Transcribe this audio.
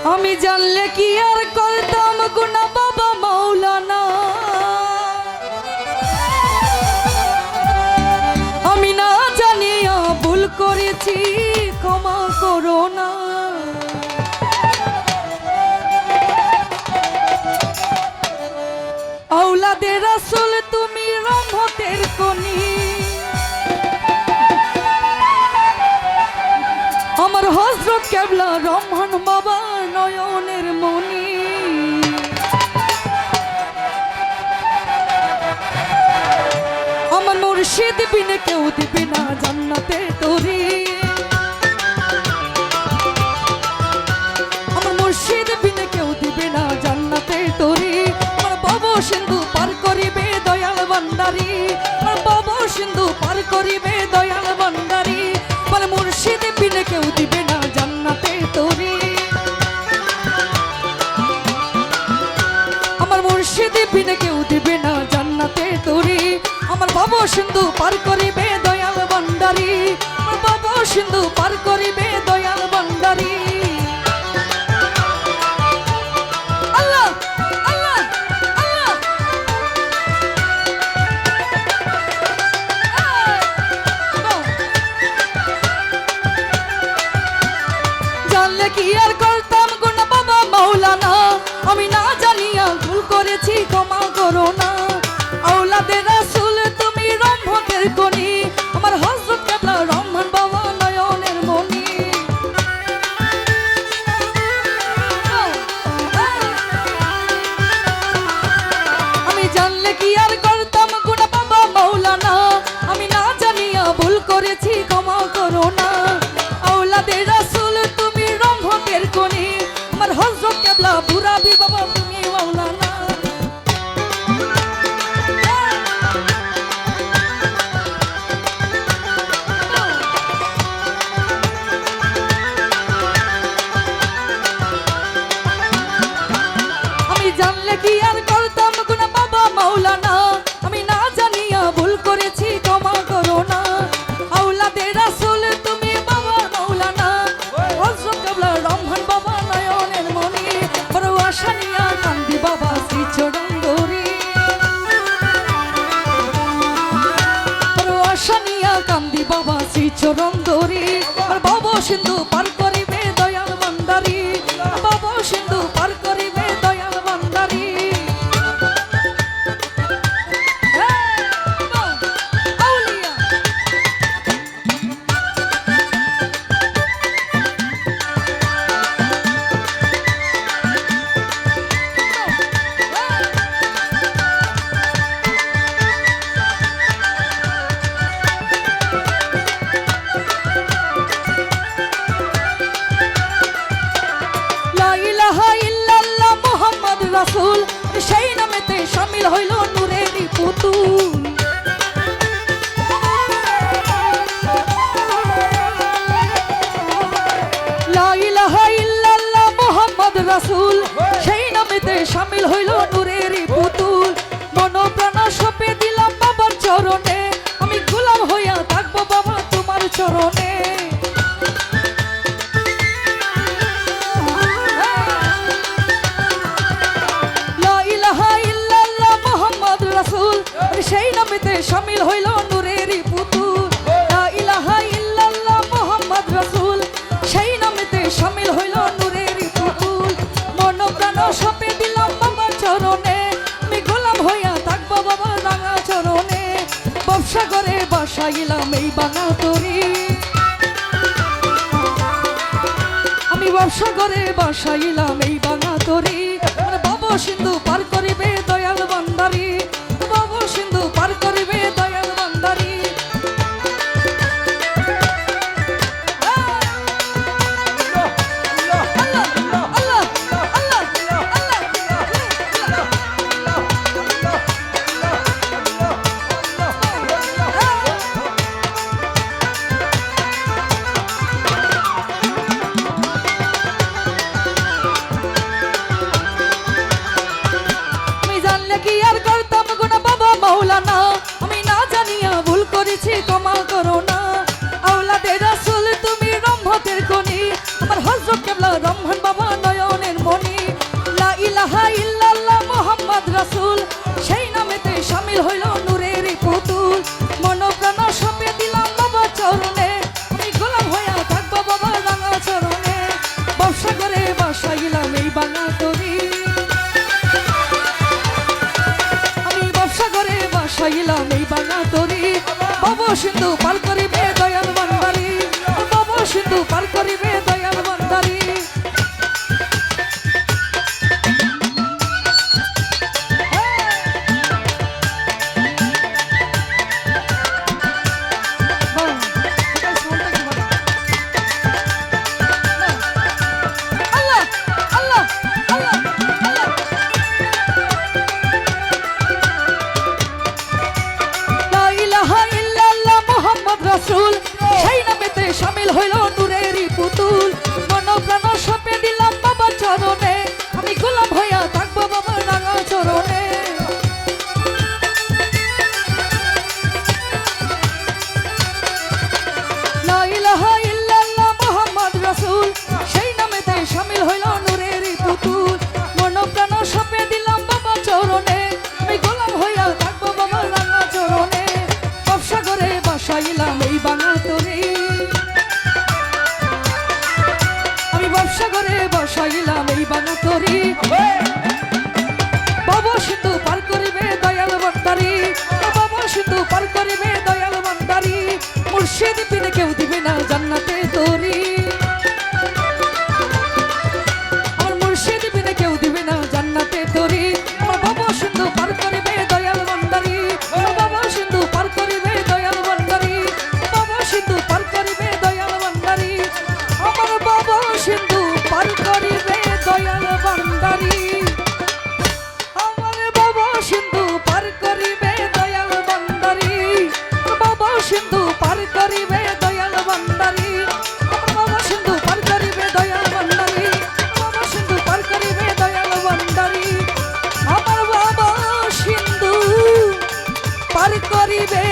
আমি জানলে কি আর করতাম গুনা বাবা মাওলানা, আমি না জানিয়া ভুল করেছি ক্ষমা করো না। আওলাদে রাসূল তুমি রহমতের কনি, আমার হযরত কেবলা রহমান বাবা নয়নের মনি। আমার মুর্শিদ বিনে কেউ দিবে না জান্নাতে তোরে, আমার মুর্শিদ বিনে কেউ দিবে না জান্নাতে তোরে। আমার বাবা সিন্ধু পার করিবে দয়াল ভান্ডারী, আমার বাবা সিন্ধু পার করিবে দয়াল ভান্ডারী। আমার মুর্শিদ বিনে কেউ দিবে না জান্নাতে তোরে, আমার মুর্শিদ বিনে কেউ দিবে না জান্নাতে তোরে। আমার বাবা সিন্ধু পার করিবে দয়াল ভান্ডারী, আমার বাবা সিন্ধু পার করিবে দয়াল ভান্ডারী। আল্লাহ আল্লাহ আল্লাহ জানলে কি আর করতাম গুনাহ বাবা মাওলানা, আমি না জানিয়া ভুল করেছি ক্ষমা করো না। আওলাদে রাসূল তুমি রহমতের কনি, আমার হযরত কেবলা রহমান বাবা নয়নের মনি। আমি জানলে কি আর করতাম গুনাহ বাবা মাওলানা, আমি না জানিয়া ভুল করেছি ক্ষমা করো না। আওলাদে রাসূল তুমি রহমতের কনি, আমার হযরত কেবলা বুরাবি বাবা তুমি মাওলানা। জানলে কি আর করতাম গুনাহ বাবা মাওলানা, আমি না জানিয়া ভুল করেছি ক্ষমা করো না। আওলাদে রাসূল তুমি বাবা মাওলানা, হযরত কেবলা রহমান বাবা নয়নের মনি। বড় আশা নিয়া কান্দি বাবা শ্রী চরণ ধরি, বড় আশা নিয়া কান্দি বাবা শ্রী চরণ ধরি। আর বাবা সিন্ধু পার করিবে দয়াল ভান্ডারী, বাবা সিন্ধু পার করিবে দয়াল ভান্ডারী। রাসূল সেই নামেতে শামিল হইল নূরেরই পুতুল। লা ইলাহা ইল্লাল্লাহ মুহাম্মদ রাসূল সেই নামেতে শামিল হইল নূরেরই পুতুল। মন প্রাণ সঁপে দিলাম বাবার চরণে, আমি গোলাম হইয়া থাকবো বাবা তোমার চরণে। সেই নামেতে শামিল হইল নূরেরই পুতুল। লা ইলাহা ইল্লাল্লাহ মুহাম্মদ রাসূল সেই নামেতে শামিল হইল নূরেরই পুতুল। মন প্রাণ সঁপে দিলাম বাবার চরণে, আমি গোলাম হইয়া থাকবো বাবা রাঙা চরণে। ব্যবসা করে বাসাইলাম এই বাঙা তরি, আমি ব্যবসা করে বাসাইলাম এই বাঙা তরি। বাবা সিন্ধু পার করিবে দয়াল ভান্ডারী, বাবা সিন্ধু পার করিবে দয়াল ভান্ডারী। রহমান বাবা নয়ন ববসাগরে বাসাইলাম এই বাঙা তরি আমি ববসাগরে বাসাইলাম এই বাঙা তরি ভব সিন্ধু পার করিবে দয়াল ভান্ডারী ভব সিন্ধু পার করিবে দয়াল ভান্ডারী রাসূল সেই নামেতে শামিল হইল নূরেরই পুতুল মন প্রাণ সঁপে দিলাম বাবা চরণে আমি গোলাম হইয়া থাকবো বাবা রাঙা চরণে লা ইলাহা ইল্লাল্লাহ মুহাম্মদ রাসূল সেই নামেতে শামিল হইল নূরেরই পুতুল মন প্রাণ সঁপে দিলাম বাবা চরণে আমি গোলাম হইয়া থাকবো বাবা রাঙা চরণে ববসাগরে বাসাইলাম এই বাঙা তরি আমি ববসাগরে বাসাইলাম এই বাঙা তরি ভব সিন্ধু পার করিবে দয়াল ভান্ডারী ভব সিন্ধু পার করিবে দয়াল ভান্ডারী মুর্শিদ বিনে কেউ দিবে না জান্নাতে তরি আমার মুর্শিদ বিনে কেউ দিবে না জান্নাতে তরি আমার ভব সিন্ধু পার করিবে দয়াল ভান্ডারী ভব সিন্ধু পার করিবে দয়াল ভান্ডারী ভব সিন্ধু পার করিবে দয়াল ভান্ডারী আমার ভব সিন্ধু পার করিবে দয়াল ভান্ডারী আমার ভব সিন্ধু পার করিবে দয়াল ভান্ডারী ভব সিন্ধু পার করিবে দয়াল ভান্ডারী আমার ভব সিন্ধু পার করিবে দয়াল ভান্ডারী ভব সিন্ধু পার করিবে দয়াল ভান্ডারী আমার ভব সিন্ধু পার করিবে